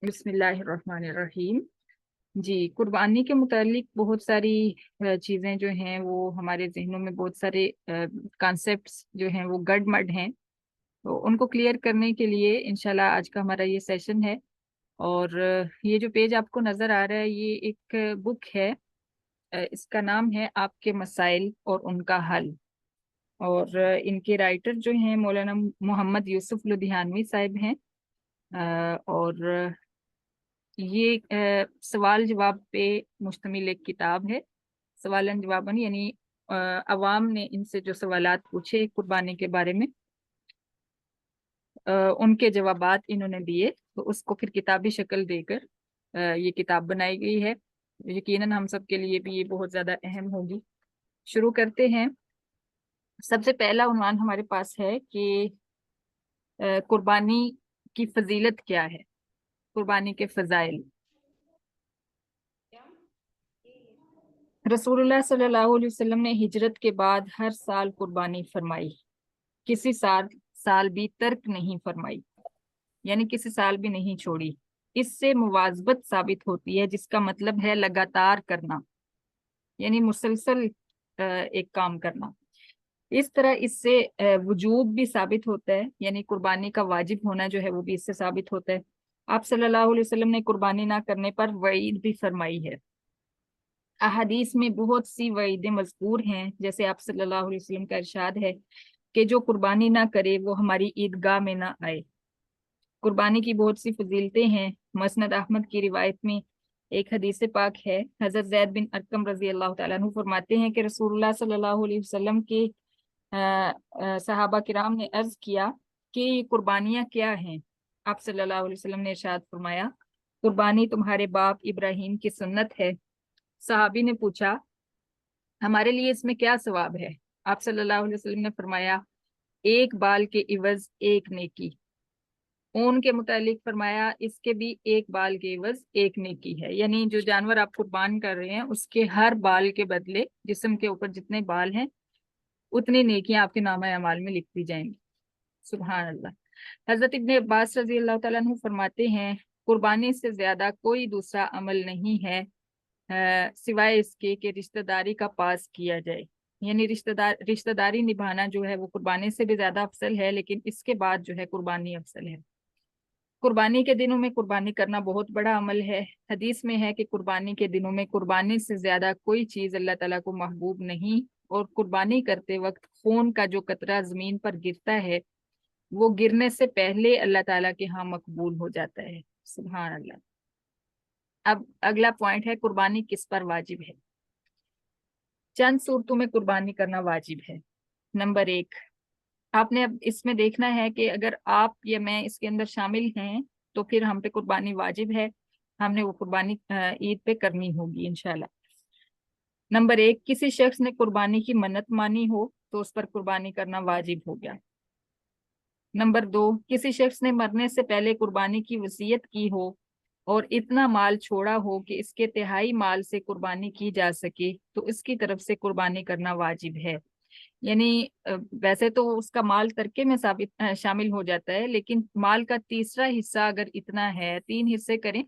बिस्मिल्लाहिर्रहमानिर्रहीम। जी, कुर्बानी के मुतालिक बहुत सारी चीज़ें जो हैं वो हमारे जहनों में बहुत सारे कॉन्सेप्ट्स जो हैं वो गडमड हैं। तो उनको क्लियर करने के लिए इंशाल्लाह आज का हमारा ये सेशन है। और ये जो पेज आपको नज़र आ रहा है ये एक बुक है। इसका नाम है आपके मसाइल और उनका हल। और इनके राइटर जो हैं मौलाना मोहम्मद यूसुफ लुधियानवी साहिब हैं। और ये सवाल जवाब पे मुश्तमिल एक किताब है। सवालन जवाबन यानी अवाम ने इनसे जो सवालात पूछे कुर्बानी के बारे में, उनके जवाबात इन्होंने दिए तो उसको फिर किताबी शक्ल देकर ये किताब बनाई गई है। यकीनन हम सब के लिए भी ये बहुत ज़्यादा अहम होगी। शुरू करते हैं। सबसे पहला उन्वान हमारे पास है कि कुर्बानी की फजीलत क्या है, कुर्बानी के फजाइल। रसूलुल्लाह सल्लल्लाहु अलैहि वसल्लम ने हिजरत के बाद हर साल कुर्बानी फरमाई, किसी साल साल भी तर्क नहीं फरमाई, यानी किसी साल भी नहीं छोड़ी। इससे मुवाजबत साबित होती है, जिसका मतलब है लगातार करना, यानी मुसलसल एक काम करना। इस तरह इससे वजूब भी साबित होता है, यानी कुर्बानी का वाजिब होना जो है वो भी इससे साबित होता है। आप सल्लल्लाहु अलैहि वसल्लम ने कुर्बानी ना करने पर वईद भी फरमाई है। अहादीस में बहुत सी वईदें मज़कूर हैं, जैसे आप सल्लल्लाहु अलैहि वसल्लम का इरशाद है कि जो कुर्बानी ना करे वो हमारी ईदगाह में ना आए। कुर्बानी की बहुत सी फजीलतें हैं। मसनद अहमद की रिवायत में एक हदीस पाक है। हजरत जैद बिन अरकम रजी अल्लाह तआला अन्हु फरमाते हैं कि रसूलुल्लाह सल्लल्लाहु अलैहि वसल्लम के सहाबा किराम ने अर्ज किया कि ये कुर्बानियाँ क्या हैं। आप सल्लल्लाहु अलैहि वसल्लम ने इरशाद फरमाया, कुर्बानी तुम्हारे बाप इब्राहिम की सुन्नत है। सहाबी ने पूछा, हमारे लिए इसमें क्या सवाब है? आप सल्लल्लाहु अलैहि वसल्लम ने फरमाया, एक बाल के इवज एक नेकी। ऊन के मुतालिक फरमाया, इसके भी एक बाल के इवज एक नेकी है, यानी जो जानवर आप कुर्बान कर रहे हैं उसके हर बाल के बदले जिस्म के ऊपर जितने बाल हैं उतनी नेकियां आपके नामा अमाल में लिखती जाएंगी। सुभान अल्लाह। हजरत इब्ने अब्बास रजी अल्लाह तआला अन्हु फरमाते हैं, कुर्बानी से ज्यादा कोई दूसरा अमल नहीं है सिवाय इसके कि रिश्तेदारी का पास किया जाए। यानी रिश्तेदारी निभाना जो है वो कुर्बानी से भी ज्यादा अफसल है, लेकिन इसके बाद जो है कुर्बानी अफसल है। कुर्बानी के दिनों में कुर्बानी करना बहुत बड़ा अमल है। हदीस में है कि कुर्बानी के दिनों में कुर्बानी से ज्यादा कोई चीज अल्लाह ताला को महबूब नहीं। और कुर्बानी करते वक्त खून का जो कतरा जमीन पर गिरता है वो गिरने से पहले अल्लाह ताला के यहाँ मकबूल हो जाता है। सुभान अल्लाह। अब अगला पॉइंट है, कुर्बानी किस पर वाजिब है। चंद सूरतों में कुर्बानी करना वाजिब है। नंबर एक, आपने अब इसमें देखना है कि अगर आप या मैं इसके अंदर शामिल हैं तो फिर हम पे कुर्बानी वाजिब है। हमने वो कुर्बानी ईद पे करनी होगी इंशाल्लाह। नंबर एक, किसी शख्स ने कुर्बानी की मन्नत मानी हो तो उस पर कुर्बानी करना वाजिब हो गया। नंबर दो, किसी शख्स ने मरने से पहले कुर्बानी की वसीयत की हो और इतना माल छोड़ा हो कि इसके तिहाई माल से कुर्बानी की जा सके तो इसकी तरफ से कुर्बानी करना वाजिब है। यानी वैसे तो उसका माल तरके में शामिल हो जाता है, लेकिन माल का तीसरा हिस्सा अगर इतना है, तीन हिस्से करें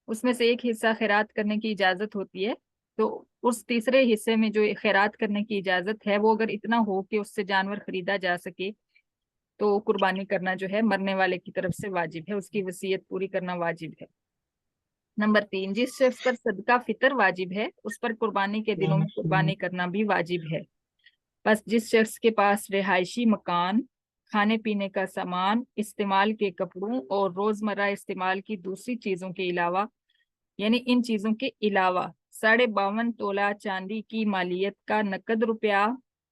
उसमें से एक हिस्सा खैरात करने की इजाजत होती है, तो उस तीसरे हिस्से में जो खैरात करने की इजाजत है वो अगर इतना हो कि उससे जानवर खरीदा जा सके तो कुर्बानी करना जो है मरने वाले की तरफ से वाजिब है, उसकी वसीयत पूरी करना वाजिब है। नंबर तीन, जिस शख्स पर सदका फितर वाजिब है उस पर कुर्बानी के दिनों में कुर्बानी करना भी वाजिब है। बस जिस शख्स के पास रिहायशी मकान, खाने पीने का सामान, इस्तेमाल के कपड़ों और रोजमर्रा इस्तेमाल की दूसरी चीजों के अलावा, यानी इन चीजों के अलावा 52.5 तोला चांदी की मालियत का नकद रुपया,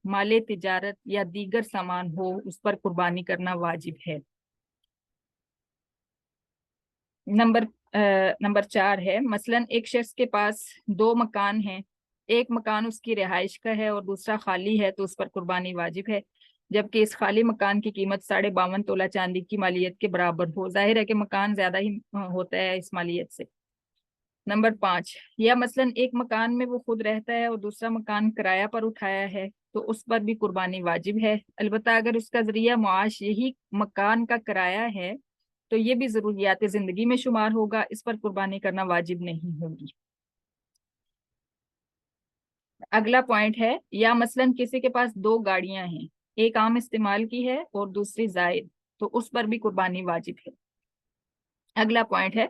माले तिजारत या दीगर सामान हो, उस पर कुर्बानी करना वाजिब है। नंबर नंबर चार है, मसलन एक शख्स के पास दो मकान हैं, एक मकान उसकी रिहाइश का है और दूसरा खाली है, तो उस पर कुर्बानी वाजिब है, जबकि इस खाली मकान की कीमत 52.5 तोला चांदी की मालियत के बराबर हो। जाहिर है कि मकान ज्यादा ही होता है इस मालियत से। नंबर पाँच, या मसलन एक मकान में वो खुद रहता है और दूसरा मकान किराया पर उठाया है, तो उस पर भी कुर्बानी वाजिब है। अलबत्ता अगर उसका जरिया मुआश यही मकान का किराया है تو یہ بھی ضروریات زندگی میں شمار ہوگا، اس پر قربانی کرنا واجب نہیں ہوگی۔ اگلا پوائنٹ ہے، یا مثلاً کسی کے پاس 2 گاڑیاں ہیں، ایک عام استعمال کی ہے اور دوسری زائد، تو اس پر بھی قربانی واجب ہے۔ اگلا پوائنٹ ہے،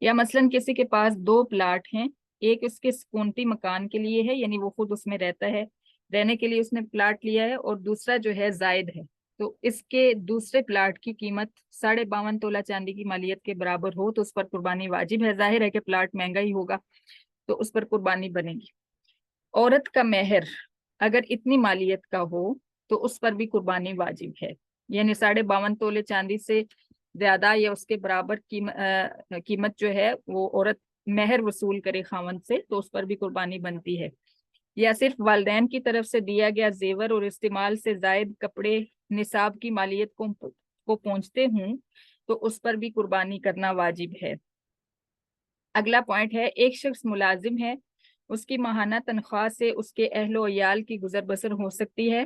یا مثلاً کسی کے پاس 2 پلاٹ ہیں، ایک اس کے سکونتی مکان کے لیے ہے، یعنی وہ خود اس میں رہتا ہے، رہنے کے لیے اس نے پلاٹ لیا ہے، اور دوسرا جو ہے زائد ہے، تو اس کے دوسرے پلاٹ کی قیمت 52.5 تولہ چاندی کی مالیت کے برابر ہو تو اس پر قربانی واجب ہے۔ ظاہر ہے کہ پلاٹ مہنگا ہی ہوگا تو اس پر قربانی بنے گی۔ عورت کا مہر اگر اتنی مالیت کا ہو تو اس پر بھی قربانی واجب ہے، یعنی 52.5 تولے چاندی سے زیادہ یا اس کے برابر قیمت جو ہے وہ عورت مہر وصول کرے خاوند سے تو اس پر بھی قربانی بنتی ہے۔ یا صرف والدین کی طرف سے دیا گیا زیور اور استعمال سے زائد کپڑے نصاب کی مالیت کو پہنچتے ہوں تو اس پر بھی قربانی کرنا واجب ہے۔ اگلا پوائنٹ ہے، ایک شخص ملازم ہے، اس کی ماہانہ تنخواہ سے اس کے اہل و عیال کی گزر بسر ہو سکتی ہے،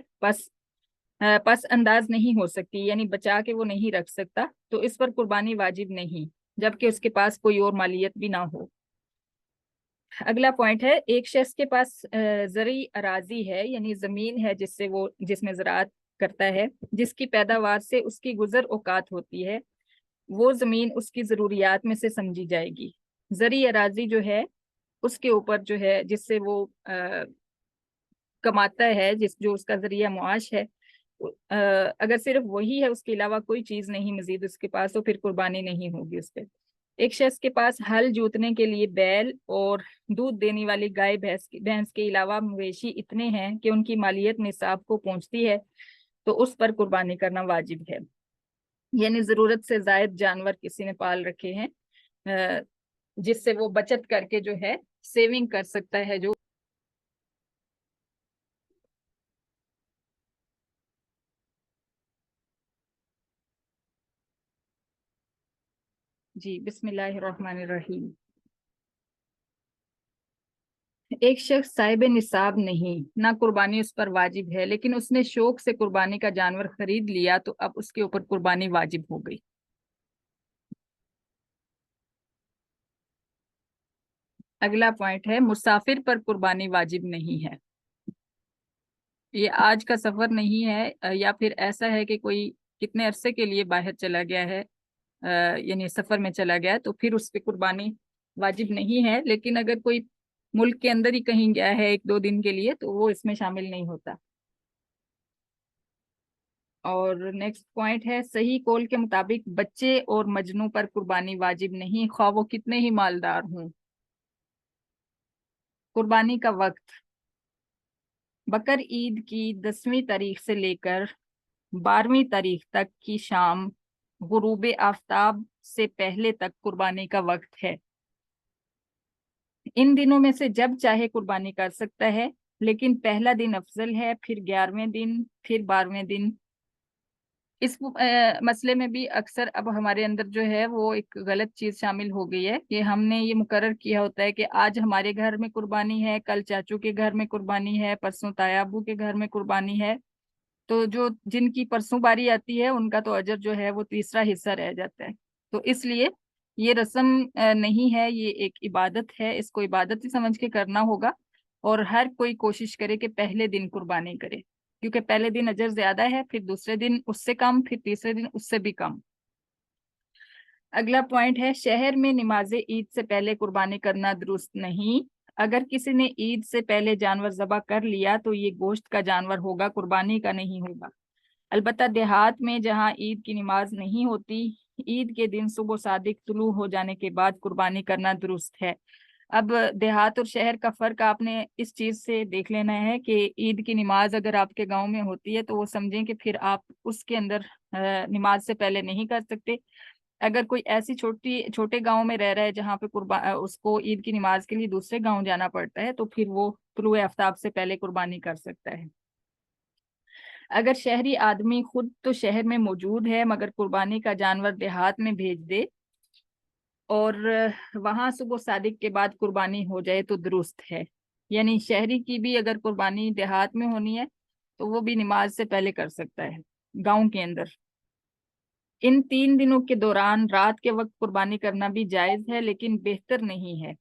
پس انداز نہیں ہو سکتی، یعنی بچا کے وہ نہیں رکھ سکتا، تو اس پر قربانی واجب نہیں، جبکہ اس کے پاس کوئی اور مالیت بھی نہ ہو۔ اگلا پوائنٹ ہے، ایک شخص کے پاس زرعی اراضی ہے، یعنی زمین ہے جس میں زراعت کرتا ہے، جس کی پیداوار سے اس کی گزر اوقات ہوتی ہے، وہ زمین اس کی ضروریات میں سے سمجھی جائے گی۔ زرعی اراضی جو ہے اس کے اوپر جو ہے جس سے وہ کماتا ہے، جو اس کا ذریعہ معاش ہے، اگر صرف وہی ہے، اس کے علاوہ کوئی چیز نہیں مزید اس کے پاس، تو پھر قربانی نہیں ہوگی اس پہ۔ ایک شخص کے پاس ہل جوتنے کے لیے بیل اور دودھ دینے والی گائے بھینس کے علاوہ مویشی اتنے ہیں کہ ان کی مالیت نصاب کو پہنچتی ہے تو اس پر قربانی کرنا واجب ہے، یعنی ضرورت سے زائد جانور کسی نے پال رکھے ہیں جس سے وہ بچت کر کے جو ہے سیونگ کر سکتا ہے۔ جو جی بسم اللہ الرحمن الرحیم۔ ایک شخص صاحب نصاب نہیں، نہ قربانی اس پر واجب ہے، لیکن اس نے شوق سے قربانی کا جانور خرید لیا تو اب اس کے اوپر قربانی واجب ہو گئی۔ اگلا پوائنٹ ہے، مسافر پر قربانی واجب نہیں ہے۔ یہ آج کا سفر نہیں ہے، یا پھر ایسا ہے کہ کوئی کتنے عرصے کے لیے باہر چلا گیا ہے، یعنی سفر میں چلا گیا ہے، تو پھر اس پہ قربانی واجب نہیں ہے، لیکن اگر کوئی ملک کے اندر ہی کہیں گیا ہے 1-2 دن کے لیے تو وہ اس میں شامل نہیں ہوتا۔ اور نیکسٹ پوائنٹ ہے، صحیح قول کے مطابق بچے اور مجنوں پر قربانی واجب نہیں، خواہ وہ کتنے ہی مالدار ہوں۔ قربانی کا وقت، بقر عید کی 10ویں تاریخ سے لے کر 12ویں تاریخ تک کی شام غروب آفتاب سے پہلے تک قربانی کا وقت ہے۔ ان دنوں میں سے جب چاہے قربانی کر سکتا ہے، لیکن پہلا دن افضل ہے، پھر 11ویں دن، پھر 12ویں دن۔ اس مسئلے میں بھی اکثر اب ہمارے اندر جو ہے وہ ایک غلط چیز شامل ہو گئی ہے کہ ہم نے یہ مقرر کیا ہوتا ہے کہ آج ہمارے گھر میں قربانی ہے، کل چاچو کے گھر میں قربانی ہے، پرسوں تایا ابو کے گھر میں قربانی ہے، تو جن کی پرسوں باری آتی ہے ان کا تو اجر جو ہے وہ تیسرا حصہ رہ جاتا ہے۔ تو اس لیے یہ رسم نہیں ہے، یہ ایک عبادت ہے، اس کو عبادت ہی سمجھ کے کرنا ہوگا، اور ہر کوئی کوشش کرے کہ پہلے دن قربانی کرے، کیونکہ پہلے دن اجر زیادہ ہے، پھر دوسرے دن اس سے کم، پھر تیسرے دن اس سے بھی کم۔ اگلا پوائنٹ ہے، شہر میں نماز عید سے پہلے قربانی کرنا درست نہیں۔ اگر کسی نے عید سے پہلے جانور ذبح کر لیا تو یہ گوشت کا جانور ہوگا، قربانی کا نہیں ہوگا۔ البتہ دیہات میں جہاں عید کی نماز نہیں ہوتی، عید کے دن صبح صادق طلوع ہو جانے کے بعد قربانی کرنا درست ہے۔ اب دیہات اور شہر کا فرق آپ نے اس چیز سے دیکھ لینا ہے کہ عید کی نماز اگر آپ کے گاؤں میں ہوتی ہے تو وہ سمجھیں کہ پھر آپ اس کے اندر نماز سے پہلے نہیں کر سکتے۔ اگر کوئی ایسی چھوٹے گاؤں میں رہ رہا ہے جہاں پہ اس کو عید کی نماز کے لیے دوسرے گاؤں جانا پڑتا ہے تو پھر وہ طلوع آفتاب سے پہلے قربانی کر سکتا ہے۔ اگر شہری آدمی خود تو شہر میں موجود ہے مگر قربانی کا جانور دیہات میں بھیج دے اور وہاں صبح صادق کے بعد قربانی ہو جائے تو درست ہے، یعنی شہری کی بھی اگر قربانی دیہات میں ہونی ہے تو وہ بھی نماز سے پہلے کر سکتا ہے گاؤں کے اندر۔ इन 3 दिनों के दौरान रात के वक्त कुर्बानी करना भी जायज है, लेकिन बेहतर नहीं है।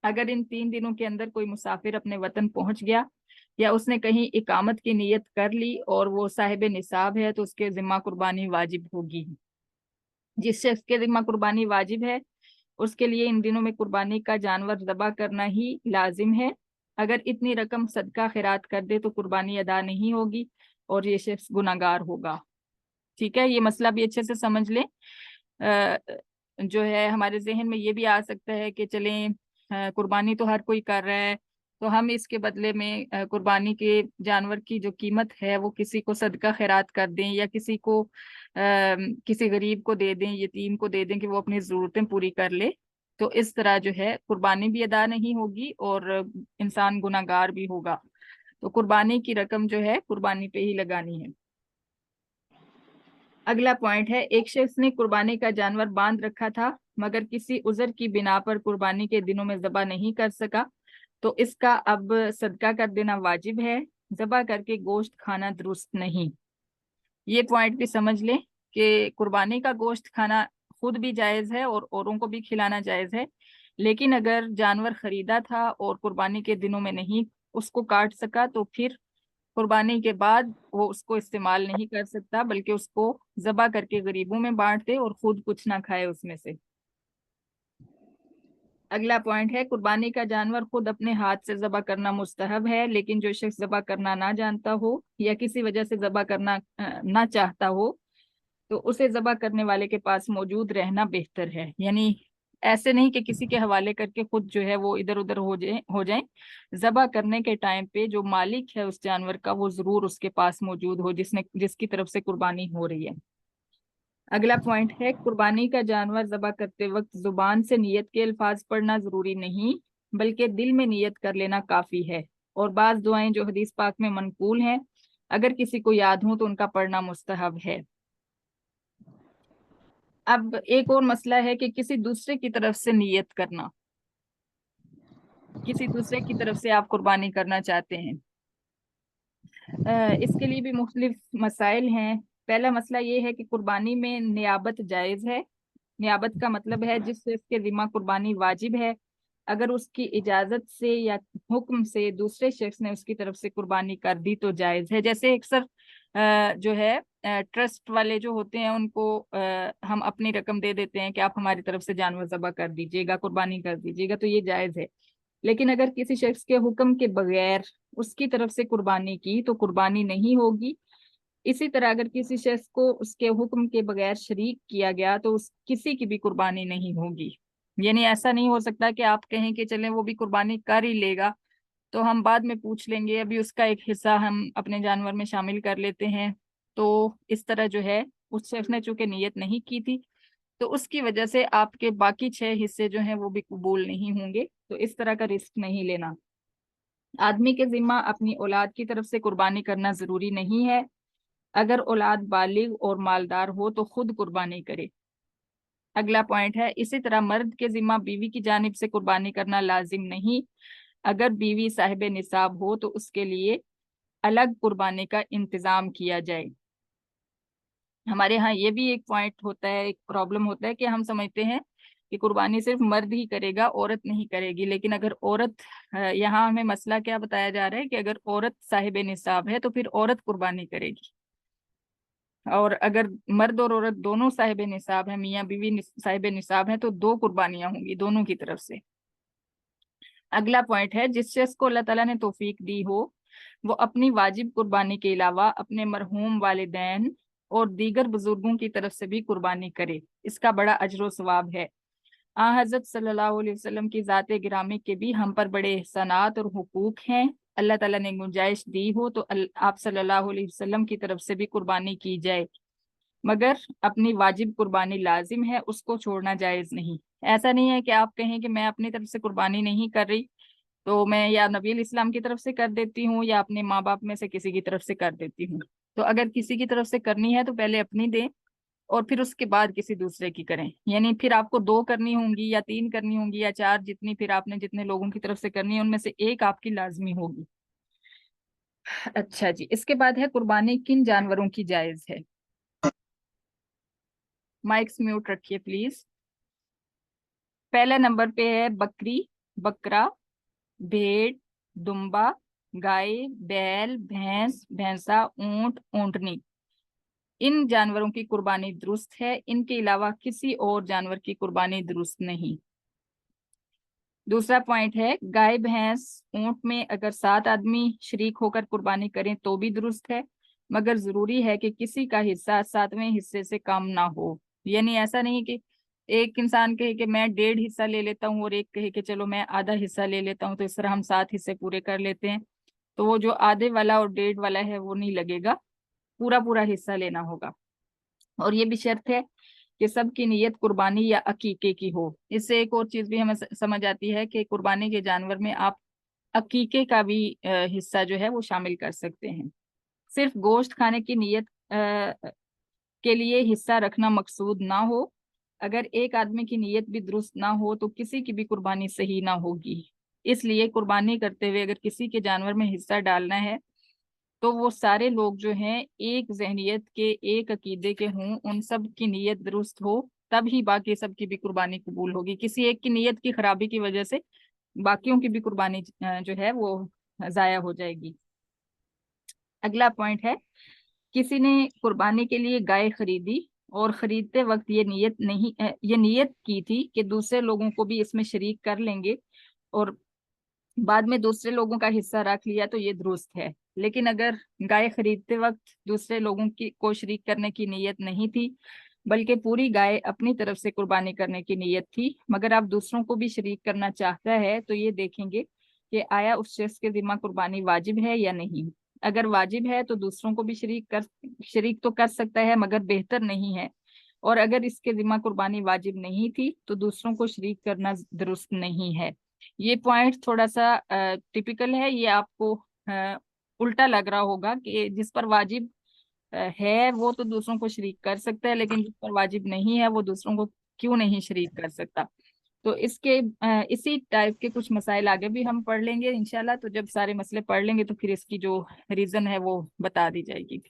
अगर इन 3 दिनों के अंदर कोई मुसाफिर अपने वतन पहुंच गया या उसने कहीं इकामत की नीयत कर ली और वो साहिब निसाब है, तो उसके जिम्मा कुर्बानी वाजिब होगी। जिस शख्स के जिम्मा कुर्बानी वाजिब है उसके लिए इन दिनों में कुर्बानी का जानवर ज़बह करना ही लाजिम है। अगर इतनी रकम सदका खैरात कर दे तो कुर्बानी अदा नहीं होगी और ये शख्स गुनाहगार होगा। ठीक है, ये मसला भी अच्छे से समझ लें। जो है हमारे जहन में ये भी आ सकता है कि चलें कुर्बानी तो हर कोई कर रहा है, तो हम इसके बदले में कुर्बानी के जानवर की जो कीमत है वो किसी को सदका खैरात कर दें या किसी को किसी गरीब को दे दें, यतीम को दे दें कि वो अपनी ज़रूरतें पूरी कर ले। तो इस तरह जो है कुर्बानी भी अदा नहीं होगी और इंसान गुनाहगार भी होगा। तो कुर्बानी की रकम जो है कुर्बानी पे ही लगानी है। अगला पॉइंट है, एक शख्स ने कुर्बानी का जानवर बांध रखा था मगर किसी उज़र की बिना पर कुर्बानी के दिनों में ज़बह नहीं कर सका, तो इसका अब सदका कर देना वाजिब है, ज़बह करके गोश्त खाना दुरुस्त नहीं। ये पॉइंट भी समझ लें कि कुर्बानी का गोश्त खाना खुद भी जायज़ है और औरों को भी खिलाना जायज़ है, लेकिन अगर जानवर खरीदा था और कुर्बानी के दिनों में नहीं उसको काट सका तो फिर कुर्बानी के बाद वो उसको इस्तेमाल नहीं कर सकता, बल्कि उसको ज़बह करके गरीबों में बांट दे और खुद कुछ ना खाए उसमें से। अगला पॉइंट है, कुर्बानी का जानवर खुद अपने हाथ से ज़बह करना मुस्तहब है, लेकिन जो शख्स ज़बह करना ना जानता हो या किसी वजह से ज़बह करना ना चाहता हो तो उसे ज़बह करने वाले के पास मौजूद रहना बेहतर है। यानी ऐसे नहीं कि किसी के हवाले करके खुद जो है वो इधर उधर हो जाए। ज़बह करने के टाइम पे जो मालिक है उस जानवर का वो जरूर उसके पास मौजूद हो जिसकी तरफ से कुर्बानी हो रही है। अगला पॉइंट है, कुर्बानी का जानवर ज़बह करते वक्त जुबान से नियत के अल्फाज पढ़ना जरूरी नहीं, बल्कि दिल में नियत कर लेना काफी है। और बाज दुआएं जो हदीस पाक में मनकूल हैं अगर किसी को याद हो तो उनका पढ़ना मुस्तहब है। अब एक और मसला है कि किसी दूसरे की तरफ से नियत करना। किसी दूसरे की तरफ से आप कुर्बानी करना चाहते हैं, इसके लिए भी मुख्तलिफ मसाइल हैं। पहला मसला ये है कि कुर्बानी में नियाबत जायज़ है। नियाबत का मतलब है जिससे इसके जिम्मा कुर्बानी वाजिब है, अगर उसकी इजाजत से या हुक्म से दूसरे शख्स ने उसकी तरफ से कुर्बानी कर दी तो जायज है। जैसे अक्सर जो है ट्रस्ट वाले जो होते हैं उनको हम अपनी रकम दे देते हैं कि आप हमारी तरफ से जानवर ज़बह कर दीजिएगा, कुर्बानी कर दीजिएगा, तो ये जायज है। लेकिन अगर किसी शख्स के हुक्म के बगैर उसकी तरफ से कुर्बानी की तो कुर्बानी नहीं होगी। इसी तरह अगर किसी शख्स को उसके हुक्म के बगैर शरीक किया गया तो उस किसी की भी कुर्बानी नहीं होगी। यानी ऐसा नहीं हो सकता कि आप कहें कि चलें वो भी कुर्बानी कर ही लेगा तो हम बाद में पूछ लेंगे, अभी उसका एक हिस्सा हम अपने जानवर में शामिल कर लेते हैं। तो इस तरह जो है उस शख्स ने चूंकि नीयत नहीं की थी तो उसकी वजह से आपके बाकी 6 हिस्से जो हैं वो भी कबूल नहीं होंगे। तो इस तरह का रिस्क नहीं लेना। आदमी के जिम्मा अपनी औलाद की तरफ से कुर्बानी करना जरूरी नहीं है। अगर औलाद बालिग और मालदार हो तो खुद कुर्बानी करे। अगला पॉइंट है, इसी तरह मर्द के जिम्मा बीवी की जानिब से कुर्बानी करना लाजिम नहीं। अगर बीवी साहिब निसाब हो तो उसके लिए अलग कुर्बानी का इंतजाम किया जाए। हमारे यहाँ ये भी एक पॉइंट होता है, एक प्रॉब्लम होता है कि हम समझते हैं कि कुर्बानी सिर्फ मर्द ही करेगा, औरत नहीं करेगी। लेकिन अगर औरत यहाँ हमें मसला क्या बताया जा रहा है कि अगर औरत साहिब निसाब है तो फिर औरत कुर्बानी करेगी, और अगर मर्द और औरत दोनों साहिब निसाब है, मियाँ बीवी साहिब निसाब है, तो 2 कुर्बानियां होंगी दोनों की तरफ से। अगला पॉइंट है, जिस शख्स को अल्लाह ताला ने तौफीक दी हो वो अपनी वाजिब कुर्बानी के अलावा अपने मरहूम वालिदैन और दीगर बुजुर्गों की तरफ से भी कुर्बानी करे, इसका बड़ा अजर व सवाब है। हजरत सल्लल्लाहु अलैहि वसल्लम की ज़ात गिरामी के भी हम पर बड़े एहसानात और हुकूक हैं। अल्लाह ताला ने गुंजाइश दी हो तो आप सल्लल्लाहु अलैहि वसल्लम की तरफ से भी कुर्बानी की जाए, मगर अपनी वाजिब कुर्बानी लाजिम है, उसको छोड़ना जायज नहीं। ऐसा नहीं है कि आप कहें कि मैं अपनी तरफ से कुर्बानी नहीं कर रही तो मैं या नबी इस्लाम की तरफ से कर देती हूँ या अपने माँ बाप में से किसी की तरफ से कर देती हूँ। तो अगर किसी की तरफ से करनी है तो पहले अपनी दें और फिर उसके बाद किसी दूसरे की करें। यानी फिर आपको 2 करनी होंगी या 3 करनी होंगी या 4, जितनी फिर आपने जितने लोगों की तरफ से करनी है उनमें से एक आपकी लाजमी होगी। अच्छा जी, इसके बाद है कुर्बानी किन जानवरों की जायज है। माइक्स म्यूट रखिए प्लीज। पहले नंबर पे है बकरी, बकरा, भेड़, दुम्बा, गाय, बैल, भैंस, भैंसा, ऊंट, ऊंटनी। इन जानवरों की कुर्बानी दुरुस्त है, इनके अलावा किसी और जानवर की कुर्बानी दुरुस्त नहीं। दूसरा पॉइंट है गाय, भैंस, ऊंट में अगर 7 आदमी शरीक होकर कुर्बानी करें तो भी दुरुस्त है, मगर जरूरी है कि किसी का हिस्सा 7वें हिस्से से कम ना हो। यानी ऐसा नहीं कि एक इंसान कहे कि मैं 1.5 हिस्सा ले लेता हूँ और एक कहे कि चलो मैं आधा हिस्सा ले लेता हूँ, तो इस तरह हम 7 हिस्से पूरे कर लेते हैं। तो वो जो आधे वाला और 1.5 वाला है वो नहीं लगेगा, पूरा पूरा हिस्सा लेना होगा। और ये भी शर्त है कि सबकी नीयत कुर्बानी या अकीके की हो। इससे एक और चीज भी हमें समझ आती है कि कुर्बानी के जानवर में आप अकीके का भी हिस्सा जो है वो शामिल कर सकते हैं। सिर्फ गोश्त खाने की नीयत के लिए हिस्सा रखना मकसूद ना हो। अगर एक आदमी की नीयत भी दुरुस्त ना हो तो किसी की भी कुर्बानी सही ना होगी। इसलिए कुर्बानी करते हुए अगर किसी के जानवर में हिस्सा डालना है तो वो सारे लोग जो हैं एक जहनियत के, एक अकीदे के हों, उन सब की नीयत दुरुस्त हो, तब ही बाकी सब की भी कुर्बानी कबूल होगी। किसी एक की नीयत की खराबी की वजह से बाकियों की भी कुर्बानी जो है वो जाया हो जाएगी। अगला पॉइंट है किसी ने कुर्बानी के लिए गाय खरीदी और खरीदते वक्त ये नीयत की थी कि दूसरे लोगों को भी इसमें शरीक कर लेंगे, और बाद में दूसरे लोगों का हिस्सा रख लिया तो ये दुरुस्त है। लेकिन अगर गाय खरीदते वक्त दूसरे लोगों की को शरीक करने की नीयत नहीं थी, बल्कि पूरी गाय अपनी तरफ से कुर्बानी करने की नीयत थी, मगर आप दूसरों को भी शरीक करना चाहता है, तो ये देखेंगे कि आया उस शख्स के जिम्मा कुर्बानी वाजिब है या नहीं। अगर वाजिब है तो दूसरों को भी शरीक तो कर सकता है, मगर बेहतर नहीं है। और अगर इसके जिम्मा कुर्बानी वाजिब नहीं थी तो दूसरों को शरीक करना दुरुस्त नहीं है। ये पॉइंट थोड़ा सा टिपिकल है, ये आपको उल्टा लग रहा होगा कि जिस पर वाजिब है वो तो दूसरों को शरीक कर सकता है, लेकिन जिस पर वाजिब नहीं है वो दूसरों को क्यों नहीं शरीक कर सकता। तो इसी टाइप के कुछ मसाइल आगे भी हम पढ़ लेंगे इंशाल्लाह। तो जब सारे मसले पढ़ लेंगे तो फिर इसकी जो रीजन है वो बता दी जाएगी।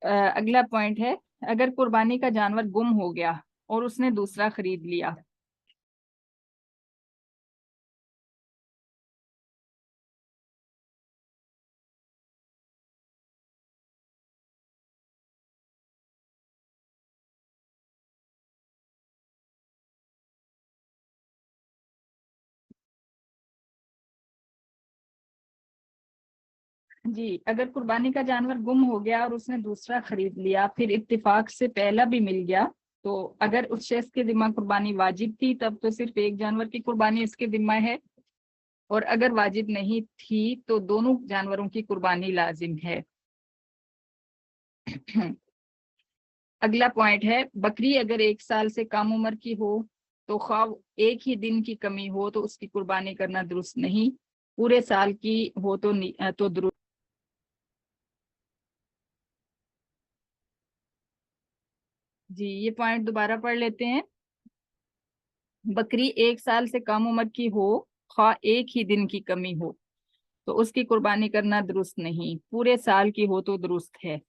अगला पॉइंट है अगर कुर्बानी का जानवर गुम हो गया और उसने दूसरा खरीद लिया। जी, अगर कुर्बानी का जानवर गुम हो गया और उसने दूसरा खरीद लिया, फिर इत्तेफाक से पहला भी मिल गया, तो अगर उस शख्स के जिम्मा कुर्बानी वाजिब थी तब तो सिर्फ एक जानवर की कुर्बानी उसके जिम्मा है, और अगर वाजिब नहीं थी तो दोनों जानवरों की कुर्बानी लाजिम है। अगला पॉइंट है बकरी अगर 1 साल से कम उम्र की हो तो ख्वाह एक ही दिन की कमी हो तो उसकी कुर्बानी करना दुरुस्त नहीं, पूरे साल की हो तो दुरुस्त। जी, ये पॉइंट दोबारा पढ़ लेते हैं। बकरी 1 साल से कम उम्र की हो, ख्वाह एक ही दिन की कमी हो, तो उसकी कुर्बानी करना दुरुस्त नहीं, पूरे साल की हो तो दुरुस्त है।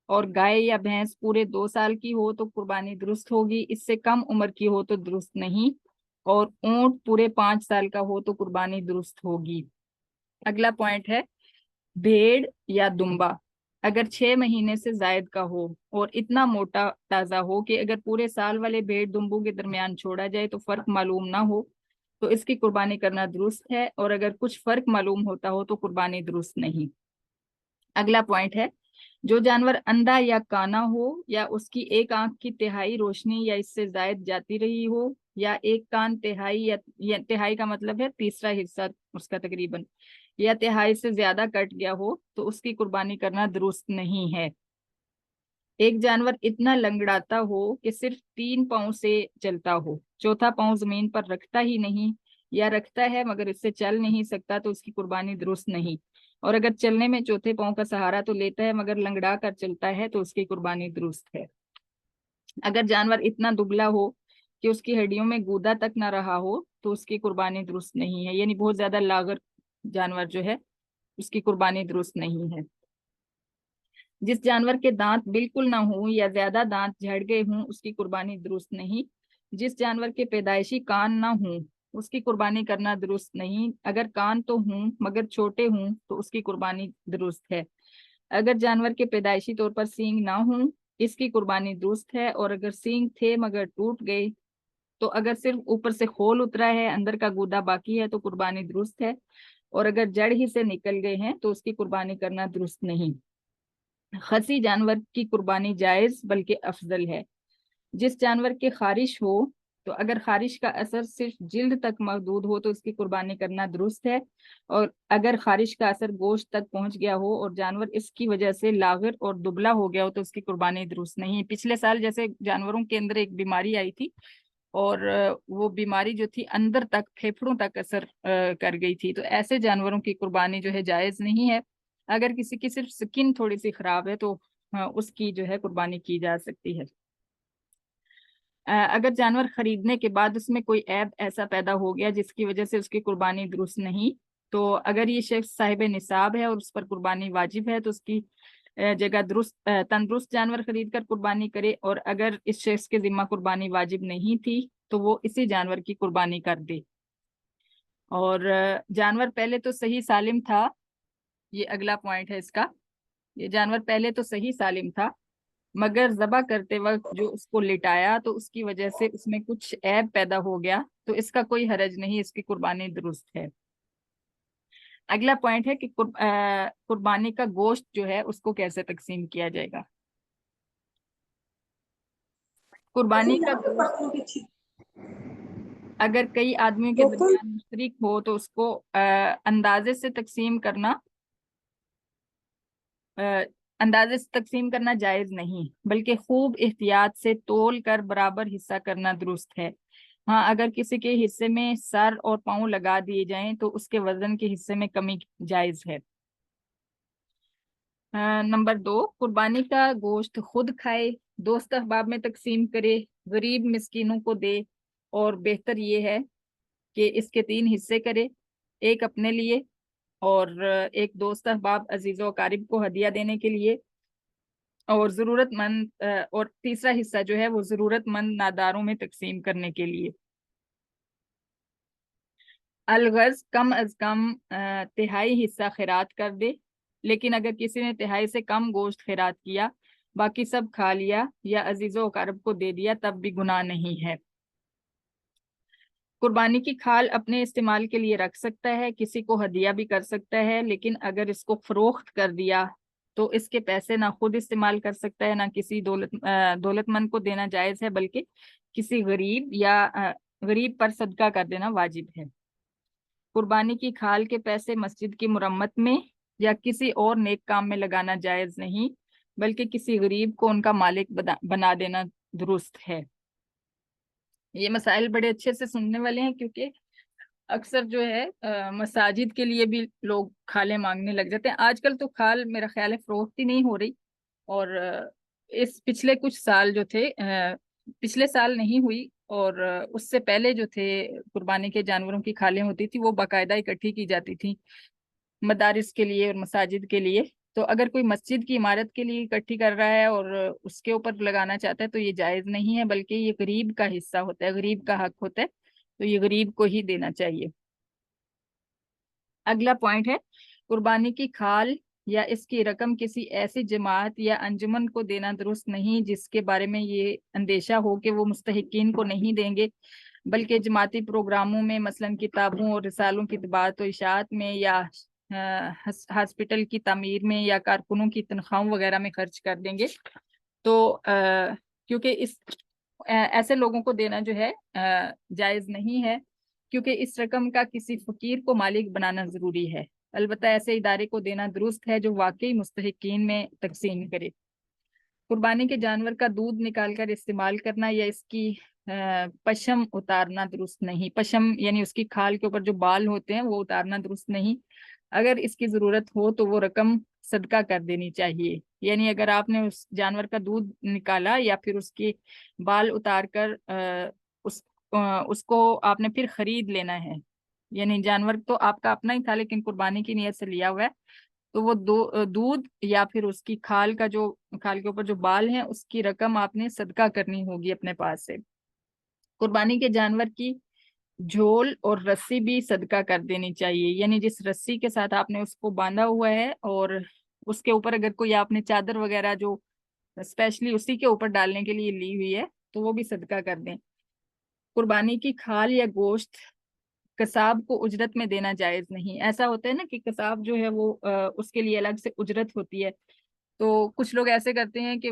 और गाय या भैंस पूरे 2 साल की हो तो कुर्बानी दुरुस्त होगी, इससे कम उम्र की हो तो दुरुस्त नहीं। और ऊंट पूरे 5 साल का हो तो कुर्बानी दुरुस्त होगी। अगला पॉइंट है भेड़ या दुम्बा अगर 6 महीने से जायद का हो और इतना मोटा ताजा हो कि अगर पूरे साल वाले भेड़ दुम्बू के दरमियान छोड़ा जाए तो फर्क मालूम ना हो, तो इसकी कुर्बानी करना दुरुस्त है, और अगर कुछ फर्क मालूम होता हो तो कुर्बानी दुरुस्त नहीं। अगला पॉइंट है जो जानवर अंधा या काना हो या उसकी एक आंख की तिहाई रोशनी या इससे जायद जाती रही हो, या एक कान तिहाई या तिहाई का मतलब है तीसरा हिस्सा उसका तकरीबन, या तिहाई से ज्यादा कट गया हो, तो उसकी कुर्बानी करना दुरुस्त नहीं है। एक जानवर इतना लंगड़ाता हो कि सिर्फ 3 पाँव से चलता हो, चौथा पाँव जमीन पर रखता ही नहीं, या रखता है मगर इससे चल नहीं सकता, तो उसकी कुर्बानी दुरुस्त नहीं। और अगर चलने में चौथे पाँव का सहारा तो लेता है मगर लंगड़ा कर चलता है, तो उसकी कुर्बानी दुरुस्त है। अगर जानवर इतना दुबला हो कि उसकी हड्डियों में गूदा तक ना रहा हो, तो उसकी कुर्बानी दुरुस्त नहीं है, यानी बहुत ज्यादा लागर जानवर जो है उसकी कुर्बानी दुरुस्त नहीं है। جس جانور کے دانت بالکل نہ ہوں یا زیادہ دانت جھڑ گئے ہوں اس کی قربانی درست نہیں۔ جس جانور کے پیدائشی کان نہ ہوں اس کی قربانی کرنا درست نہیں۔ اگر کان تو ہوں مگر چھوٹے ہوں تو اس کی قربانی درست ہے۔ اگر جانور کے پیدائشی طور پر سینگ نہ ہوں اس کی قربانی درست ہے، اور اگر سینگ تھے مگر ٹوٹ گئے تو اگر صرف اوپر سے خول اترا ہے اندر کا گودا باقی ہے تو قربانی درست ہے، اور اگر جڑ ہی سے نکل گئے ہیں تو اس کی قربانی کرنا درست نہیں۔ خصی جانور کی قربانی جائز بلکہ افضل ہے۔ جس جانور کے خارش ہو تو اگر خارش کا اثر صرف جلد تک محدود ہو تو اس کی قربانی کرنا درست ہے، اور اگر خارش کا اثر گوشت تک پہنچ گیا ہو اور جانور اس کی وجہ سے لاغر اور دبلا ہو گیا ہو تو اس کی قربانی درست نہیں۔ پچھلے سال جیسے جانوروں کے اندر ایک بیماری آئی تھی اور وہ بیماری جو تھی اندر تک پھیپھڑوں تک اثر کر گئی تھی، تو ایسے جانوروں کی قربانی جو ہے جائز نہیں ہے۔ اگر کسی کی صرف سکن تھوڑی سی خراب ہے تو اس کی جو ہے قربانی کی جا سکتی ہے۔ اگر جانور خریدنے کے بعد اس میں کوئی عیب ایسا پیدا ہو گیا جس کی وجہ سے اس کی قربانی درست نہیں، تو اگر یہ شخص صاحب نصاب ہے اور اس پر قربانی واجب ہے تو اس کی جگہ تندرست جانور خرید کر قربانی کرے، اور اگر اس شخص کے ذمہ قربانی واجب نہیں تھی تو وہ اسی جانور کی قربانی کر دے۔ اور جانور پہلے تو صحیح سالم تھا، یہ اگلا پوائنٹ ہے اس کا، یہ جانور پہلے تو صحیح سالم تھا مگر ذبح کرتے وقت جو اس کو لٹایا تو اس کی وجہ سے اس میں کچھ عیب پیدا ہو گیا تو اس کا کوئی حرج نہیں، اس کی قربانی درست ہے۔ اگلا پوائنٹ ہے کہ قربانی کا گوشت جو ہے اس کو کیسے تقسیم کیا جائے گا۔ قربانی کا گوشت اگر کئی آدمیوں کے درمیان مشترک ہو تو اس کو اندازے سے تقسیم کرنا جائز نہیں، بلکہ خوب احتیاط سے تول کر برابر حصہ کرنا درست ہے۔ ہاں، اگر کسی کے حصے میں سر اور پاؤں لگا دیے جائیں تو اس کے وزن کے حصے میں کمی جائز ہے۔ نمبر 2، قربانی کا گوشت خود کھائے، دوست احباب میں تقسیم کرے، غریب مسکینوں کو دے، اور بہتر یہ ہے کہ اس کے 3 حصے کرے، ایک اپنے لیے اور ایک دوست احباب عزیز و اقارب کو ہدیہ دینے کے لیے، اور ضرورت مند اور تیسرا حصہ جو ہے وہ ضرورت مند ناداروں میں تقسیم کرنے کے لیے۔ الغرض کم از کم 1/3 حصہ خیرات کر دے، لیکن اگر کسی نے 1/3 سے کم گوشت خیرات کیا، باقی سب کھا لیا یا عزیز و اقارب کو دے دیا تب بھی گناہ نہیں ہے۔ قربانی کی کھال اپنے استعمال کے لیے رکھ سکتا ہے، کسی کو ہدیہ بھی کر سکتا ہے، لیکن اگر اس کو فروخت کر دیا تو اس کے پیسے نہ خود استعمال کر سکتا ہے نہ کسی دولت مند کو دینا جائز ہے، بلکہ کسی غریب پر صدقہ کر دینا واجب ہے۔ قربانی کی کھال کے پیسے مسجد کی مرمت میں یا کسی اور نیک کام میں لگانا جائز نہیں، بلکہ کسی غریب کو ان کا مالک بنا دینا درست ہے۔ یہ مسائل بڑے اچھے سے سننے والے ہیں کیونکہ اکثر جو ہے مساجد کے لیے بھی لوگ کھالیں مانگنے لگ جاتے ہیں۔ آج کل تو کھال میرا خیال ہے فروخت ہی نہیں ہو رہی، اور اس پچھلے کچھ سال جو تھے پچھلے سال نہیں ہوئی، اور اس سے پہلے جو تھے قربانی کے جانوروں کی کھالیں ہوتی تھی وہ باقاعدہ اکٹھی کی جاتی تھی مدارس کے لیے اور مساجد کے لیے۔ تو اگر کوئی مسجد کی عمارت کے لیے اکٹھی کر رہا ہے اور اس کے اوپر لگانا چاہتا ہے تو یہ جائز نہیں ہے، بلکہ یہ غریب کا حصہ ہوتا ہے، غریب کا حق ہوتا ہے، تو یہ غریب کو ہی دینا چاہیے۔ اگلا پوائنٹ ہے قربانی کی کھال یا اس کی رقم کسی ایسی جماعت یا انجمن کو دینا درست نہیں جس کے بارے میں یہ اندیشہ ہو کہ وہ مستحقین کو نہیں دیں گے، بلکہ جماعتی پروگراموں میں مثلاً کتابوں اور رسالوں کی طباعت و اشاعت میں یا ہاسپٹل کی تعمیر میں یا کارکنوں کی تنخواہوں وغیرہ میں خرچ کر دیں گے۔ تو کیونکہ ایسے لوگوں کو دینا جو ہے جائز نہیں ہے، کیونکہ اس رقم کا کسی فقیر کو مالک بنانا ضروری ہے۔ البتہ ایسے ادارے کو دینا درست ہے جو واقعی مستحقین میں تقسیم کرے۔ قربانی کے جانور کا دودھ نکال کر استعمال کرنا یا اس کی پشم اتارنا درست نہیں۔ پشم یعنی اس کی کھال کے اوپر جو بال ہوتے ہیں وہ اتارنا درست نہیں۔ اگر اس کی ضرورت ہو تو وہ رقم صدقہ کر دینی چاہیے، یعنی اگر آپ نے اس جانور کا دودھ نکالا یا پھر اس کے بال اتار کر اس کو آپ نے پھر خرید لینا ہے، یعنی جانور تو آپ کا اپنا ہی تھا لیکن قربانی کی نیت سے لیا ہوا ہے، تو وہ دودھ یا پھر اس کی کھال کے اوپر جو بال ہیں اس کی رقم آپ نے صدقہ کرنی ہوگی اپنے پاس سے۔ قربانی کے جانور کی جھول اور رسی بھی صدقہ کر دینی چاہیے، یعنی جس رسی کے ساتھ آپ نے اس کو باندھا ہوا ہے اور اس کے اوپر اگر کوئی آپ نے چادر وغیرہ جو اسپیشلی اسی کے اوپر ڈالنے کے لیے لی ہوئی ہے تو وہ بھی صدقہ کر دیں۔ قربانی کی کھال یا گوشت قصاب کو اجرت میں دینا جائز نہیں۔ ایسا ہوتا ہے نا کہ قصاب جو ہے وہ اس کے لیے الگ سے اجرت ہوتی ہے، تو کچھ لوگ ایسے کرتے ہیں کہ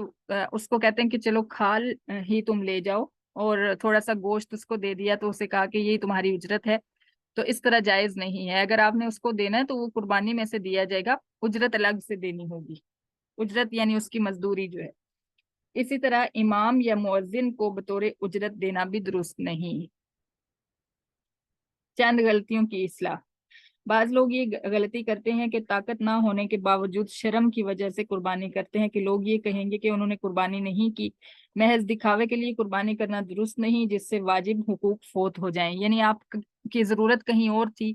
اس کو کہتے ہیں کہ چلو کھال ہی تم لے جاؤ اور تھوڑا سا گوشت اس کو دے دیا تو اسے کہا کہ یہی تمہاری اجرت ہے، تو اس طرح جائز نہیں ہے۔ اگر آپ نے اس کو دینا ہے تو وہ قربانی میں سے دیا جائے گا، اجرت الگ سے دینی ہوگی، اجرت یعنی اس کی مزدوری جو ہے۔ اسی طرح امام یا مؤذن کو بطور اجرت دینا بھی درست نہیں۔ چند غلطیوں کی اصلاح۔ بعض لوگ یہ غلطی کرتے ہیں کہ طاقت نہ ہونے کے باوجود شرم کی وجہ سے قربانی کرتے ہیں کہ لوگ یہ کہیں گے کہ انہوں نے قربانی نہیں کی۔ محض دکھاوے کے لیے قربانی کرنا درست نہیں، جس سے واجب حقوق فوت ہو جائیں، یعنی آپ کی ضرورت کہیں اور تھی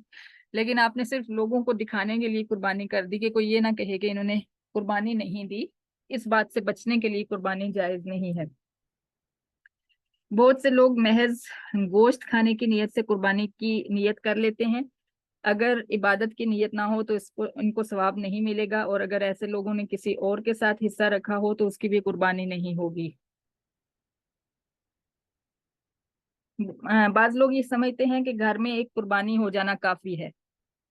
لیکن آپ نے صرف لوگوں کو دکھانے کے لیے قربانی کر دی کہ کوئی یہ نہ کہے کہ انہوں نے قربانی نہیں دی۔ اس بات سے بچنے کے لیے قربانی جائز نہیں ہے۔ بہت سے لوگ محض گوشت کھانے کی نیت سے قربانی کی نیت کر لیتے ہیں، اگر عبادت کی نیت نہ ہو تو ان کو ثواب نہیں ملے گا، اور اگر ایسے لوگوں نے کسی اور کے ساتھ حصہ رکھا ہو تو اس کی بھی قربانی نہیں ہوگی۔ بعض لوگ یہ سمجھتے ہیں کہ گھر میں ایک قربانی ہو جانا کافی ہے،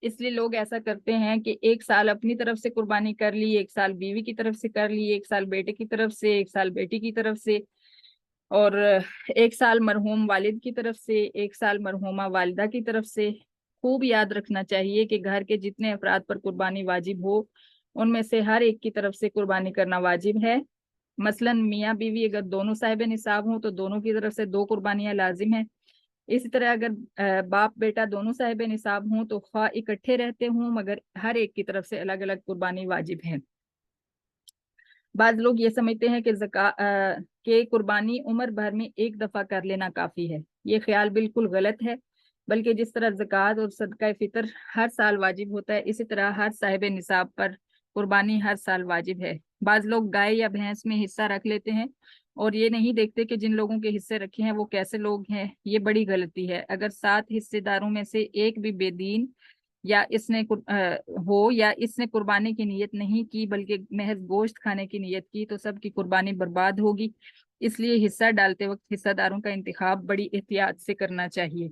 اس لیے لوگ ایسا کرتے ہیں کہ ایک سال اپنی طرف سے قربانی کر لی، ایک سال بیوی کی طرف سے کر لی، ایک سال بیٹے کی طرف سے، ایک سال بیٹی کی طرف سے، اور ایک سال مرحوم والد کی طرف سے، ایک سال مرحومہ والدہ کی طرف سے۔ خوب یاد رکھنا چاہیے کہ گھر کے جتنے افراد پر قربانی واجب ہو ان میں سے ہر ایک کی طرف سے قربانی کرنا واجب ہے۔ مثلا میاں بیوی اگر دونوں صاحب نصاب ہوں تو دونوں کی طرف سے 2 قربانیاں لازم ہیں۔ اسی طرح اگر باپ بیٹا دونوں صاحب نصاب ہوں تو خواہ اکٹھے رہتے ہوں مگر ہر ایک کی طرف سے الگ الگ قربانی واجب ہے۔ بعض لوگ یہ سمجھتے ہیں کہ قربانی عمر بھر میں ایک دفعہ کر لینا کافی ہے، یہ خیال بالکل غلط ہے، بلکہ جس طرح زکوٰۃ اور صدقہ فطر ہر سال واجب ہوتا ہے اسی طرح ہر صاحب نصاب پر قربانی ہر سال واجب ہے۔ بعض لوگ گائے یا بھینس میں حصہ رکھ لیتے ہیں اور یہ نہیں دیکھتے کہ جن لوگوں کے حصے رکھے ہیں وہ کیسے لوگ ہیں، یہ بڑی غلطی ہے۔ اگر 7 حصے داروں میں سے ایک بھی بے دین یا اس نے قربانی کی نیت نہیں کی بلکہ محض گوشت کھانے کی نیت کی تو سب کی قربانی برباد ہوگی۔ اس لیے حصہ ڈالتے وقت حصہ داروں کا انتخاب بڑی احتیاط سے کرنا چاہیے۔